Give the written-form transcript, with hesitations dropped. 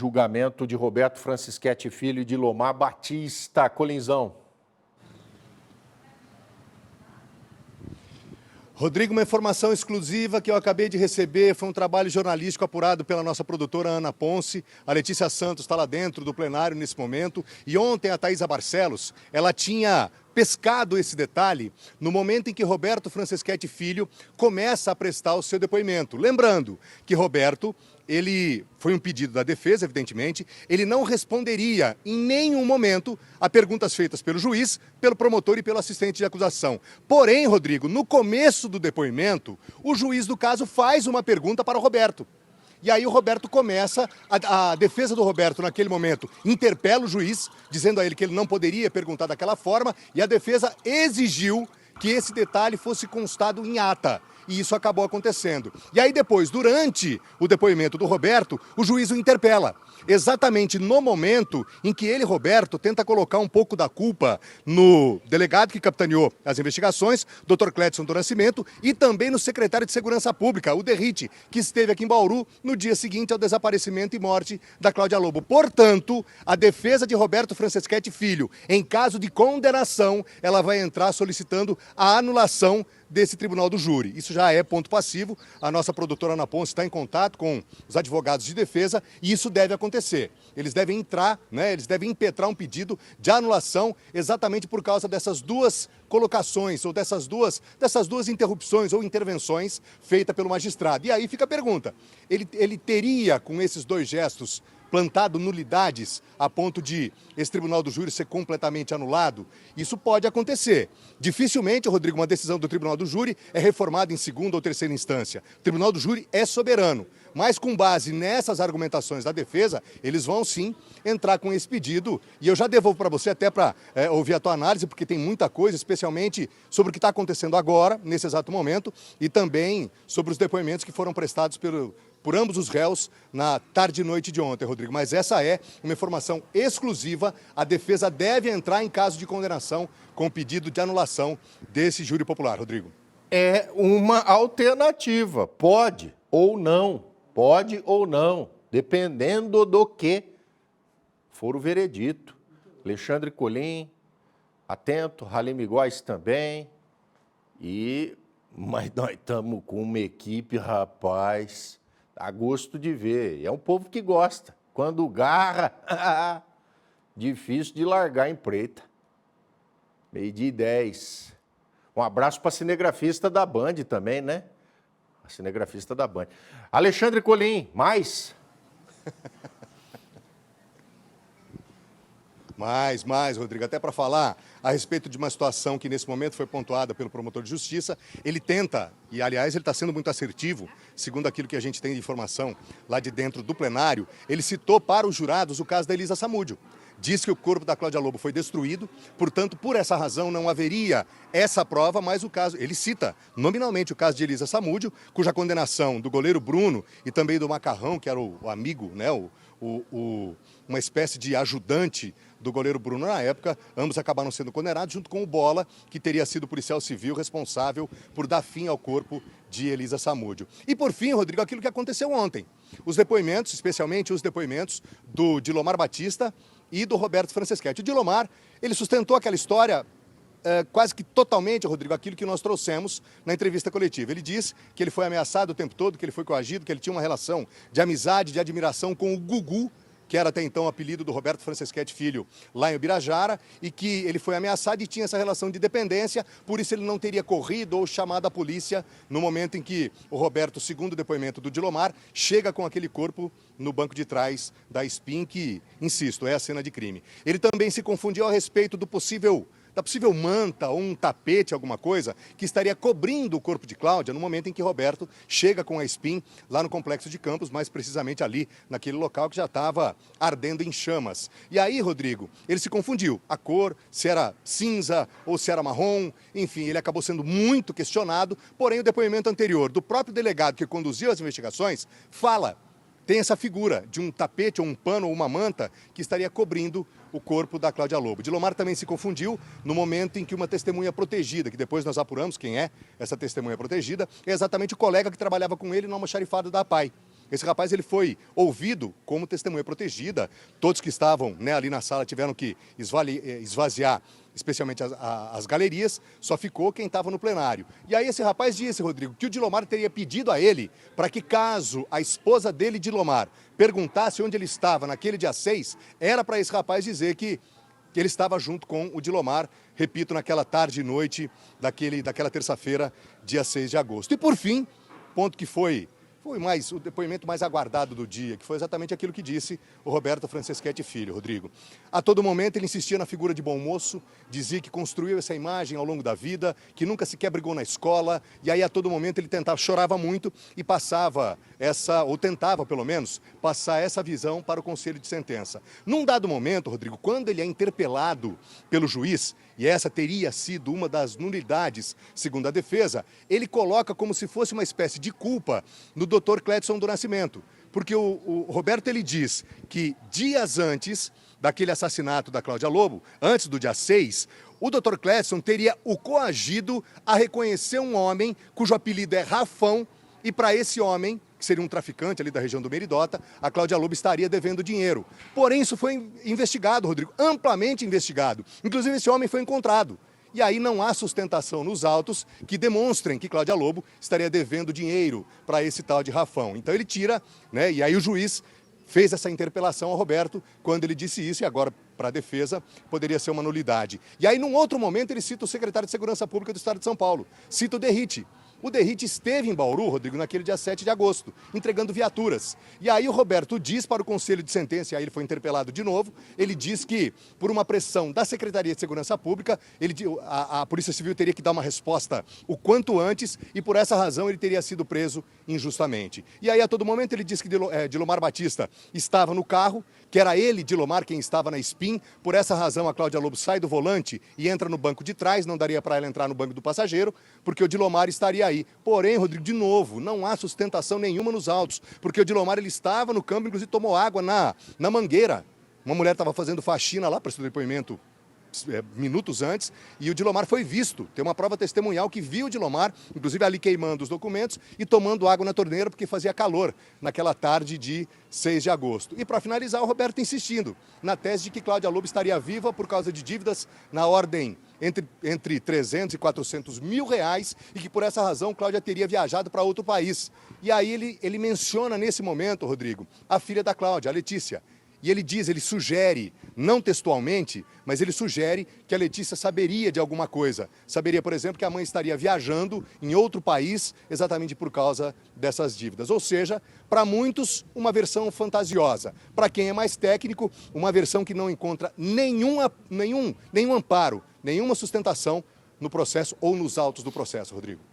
julgamento de Roberto Francischetti Filho e de Dilomar Batista. Colinzão. Rodrigo, uma informação exclusiva que eu acabei de receber, foi um trabalho jornalístico apurado pela nossa produtora Ana Ponce. A Letícia Santos está lá dentro do plenário nesse momento. E ontem a Thaisa Barcelos, ela tinha pescado esse detalhe no momento em que Roberto Francischetti Filho começa a prestar o seu depoimento. Lembrando que Roberto, ele foi um pedido da defesa, evidentemente, ele não responderia em nenhum momento a perguntas feitas pelo juiz, pelo promotor e pelo assistente de acusação. Porém, Rodrigo, no começo do depoimento, o juiz do caso faz uma pergunta para o Roberto. E aí o Roberto começa, a defesa do Roberto naquele momento interpela o juiz, dizendo a ele que ele não poderia perguntar daquela forma, e a defesa exigiu que esse detalhe fosse constado em ata. E isso acabou acontecendo. E aí depois, durante o depoimento do Roberto, o juiz o interpela. Exatamente no momento em que ele, Roberto, tenta colocar um pouco da culpa no delegado que capitaneou as investigações, Dr. Clédson do Nascimento, e também no secretário de Segurança Pública, o Derrite, que esteve aqui em Bauru no dia seguinte ao desaparecimento e morte da Cláudia Lobo. Portanto, a defesa de Roberto Francischetti Filho, em caso de condenação, ela vai entrar solicitando a anulação desse tribunal do júri. Isso já é ponto passivo. A nossa produtora Ana Ponce está em contato com os advogados de defesa e isso deve acontecer. Eles devem entrar, eles devem impetrar um pedido de anulação exatamente por causa dessas duas colocações ou dessas duas interrupções ou intervenções feitas pelo magistrado. E aí fica a pergunta, ele teria com esses dois gestos plantado nulidades a ponto de esse tribunal do júri ser completamente anulado? Isso pode acontecer. Dificilmente, Rodrigo, uma decisão do tribunal do júri é reformada em segunda ou terceira instância. O tribunal do júri é soberano, mas com base nessas argumentações da defesa, eles vão sim entrar com esse pedido. E eu já devolvo para você até para ouvir a tua análise, porque tem muita coisa, especialmente sobre o que está acontecendo agora, nesse exato momento, e também sobre os depoimentos que foram prestados por ambos os réus na tarde e noite de ontem, Rodrigo. Mas essa é uma informação exclusiva. A defesa deve entrar em caso de condenação com pedido de anulação desse júri popular, Rodrigo. É uma alternativa. Pode ou não, dependendo do que for o veredito. Alexandre Colim, atento, Halim Góes também. Mas nós estamos com uma equipe, rapaz, a gosto de ver. É um povo que gosta. Quando garra, difícil de largar a empreita. 12h10. Um abraço para a cinegrafista da Band também, né? A cinegrafista da Band. Alexandre Colim, mais? Mais, Rodrigo, até para falar a respeito de uma situação que nesse momento foi pontuada pelo promotor de justiça. Ele tenta, e aliás ele está sendo muito assertivo, segundo aquilo que a gente tem de informação lá de dentro do plenário, ele citou para os jurados o caso da Elisa Samúdio. Diz que o corpo da Cláudia Lobo foi destruído, portanto, por essa razão não haveria essa prova, mas o caso, ele cita nominalmente o caso de Elisa Samúdio, cuja condenação do goleiro Bruno e também do Macarrão, que era o amigo, uma espécie de ajudante do goleiro Bruno na época, ambos acabaram sendo condenados, junto com o Bola, que teria sido o policial civil responsável por dar fim ao corpo de Elisa Samúdio. E por fim, Rodrigo, aquilo que aconteceu ontem. Os depoimentos, especialmente os depoimentos do Dilomar Batista e do Roberto Francischetti. O Dilomar, ele sustentou aquela história quase que totalmente, Rodrigo, aquilo que nós trouxemos na entrevista coletiva. Ele diz que ele foi ameaçado o tempo todo, que ele foi coagido, que ele tinha uma relação de amizade, de admiração com o Gugu, que era até então o apelido do Roberto Francischetti Filho, lá em Ubirajara, e que ele foi ameaçado e tinha essa relação de dependência, por isso ele não teria corrido ou chamado a polícia no momento em que o Roberto, segundo o depoimento do Dilomar, chega com aquele corpo no banco de trás da SPIN, que, insisto, é a cena de crime. Ele também se confundiu a respeito da possível manta ou um tapete, alguma coisa, que estaria cobrindo o corpo de Cláudia no momento em que Roberto chega com a SPIN lá no Complexo de Campos, mais precisamente ali, naquele local que já estava ardendo em chamas. E aí, Rodrigo, ele se confundiu. A cor, se era cinza ou se era marrom, enfim, ele acabou sendo muito questionado, porém o depoimento anterior do próprio delegado que conduziu as investigações tem essa figura de um tapete ou um pano ou uma manta que estaria cobrindo o corpo da Cláudia Lobo. Dilomar também se confundiu no momento em que uma testemunha protegida, que depois nós apuramos quem é essa testemunha protegida, é exatamente o colega que trabalhava com ele no almoxarifado da APAI. Esse rapaz ele foi ouvido como testemunha protegida. Todos que estavam, né, ali na sala tiveram que esvaziar, especialmente as galerias, só ficou quem estava no plenário. E aí esse rapaz disse, Rodrigo, que o Dilomar teria pedido a ele para que caso a esposa dele, Dilomar, perguntasse onde ele estava naquele dia 6, era para esse rapaz dizer que ele estava junto com o Dilomar, repito, naquela tarde e noite daquela terça-feira, dia 6 de agosto. E por fim, ponto que foi o depoimento mais aguardado do dia, que foi exatamente aquilo que disse o Roberto Franceschetti Filho, Rodrigo. A todo momento ele insistia na figura de bom moço, dizia que construiu essa imagem ao longo da vida, que nunca sequer brigou na escola, e aí a todo momento ele chorava muito e passava ou tentava pelo menos, passar essa visão para o conselho de sentença. Num dado momento, Rodrigo, quando ele é interpelado pelo juiz, e essa teria sido uma das nulidades, segundo a defesa, ele coloca como se fosse uma espécie de culpa no Dr. Cledson do Nascimento. Porque o Roberto ele diz que dias antes daquele assassinato da Cláudia Lobo, antes do dia 6, o Dr. Cledson teria o coagido a reconhecer um homem cujo apelido é Rafão, e para esse homem, que seria um traficante ali da região do Meridota, a Cláudia Lobo estaria devendo dinheiro. Porém, isso foi investigado, Rodrigo, amplamente investigado. Inclusive, esse homem foi encontrado. E aí não há sustentação nos autos que demonstrem que Cláudia Lobo estaria devendo dinheiro para esse tal de Rafão. Então ele tira, né? E aí o juiz fez essa interpelação ao Roberto quando ele disse isso, e agora, para a defesa, poderia ser uma nulidade. E aí, num outro momento, ele cita o secretário de Segurança Pública do Estado de São Paulo, cita o Derrite. O Derrite esteve em Bauru, Rodrigo, naquele dia 7 de agosto, entregando viaturas. E aí o Roberto diz para o Conselho de Sentença, e aí ele foi interpelado de novo, ele diz que, por uma pressão da Secretaria de Segurança Pública, a Polícia Civil teria que dar uma resposta o quanto antes, e por essa razão ele teria sido preso injustamente. E aí, a todo momento, ele diz que Dilomar Batista estava no carro, que era ele, Dilomar, quem estava na SPIN. Por essa razão, a Cláudia Lobo sai do volante e entra no banco de trás, não daria para ela entrar no banco do passageiro, porque o Dilomar estaria aí. Porém, Rodrigo, de novo, não há sustentação nenhuma nos autos, porque o Dilomar ele estava no campo, inclusive tomou água na mangueira. Uma mulher estava fazendo faxina lá, prestou depoimento minutos antes, e o Dilomar foi visto. Tem uma prova testemunhal que viu o Dilomar, inclusive ali queimando os documentos e tomando água na torneira porque fazia calor naquela tarde de 6 de agosto. E para finalizar, o Roberto insistindo na tese de que Cláudia Lobo estaria viva por causa de dívidas na ordem entre 300 e 400 mil reais, e que por essa razão Cláudia teria viajado para outro país. E aí ele menciona nesse momento, Rodrigo, a filha da Cláudia, a Letícia. E ele sugere, não textualmente, mas ele sugere que a Letícia saberia de alguma coisa. Saberia, por exemplo, que a mãe estaria viajando em outro país exatamente por causa dessas dívidas. Ou seja, para muitos, uma versão fantasiosa. Para quem é mais técnico, uma versão que não encontra nenhum amparo, nenhuma sustentação no processo ou nos autos do processo, Rodrigo.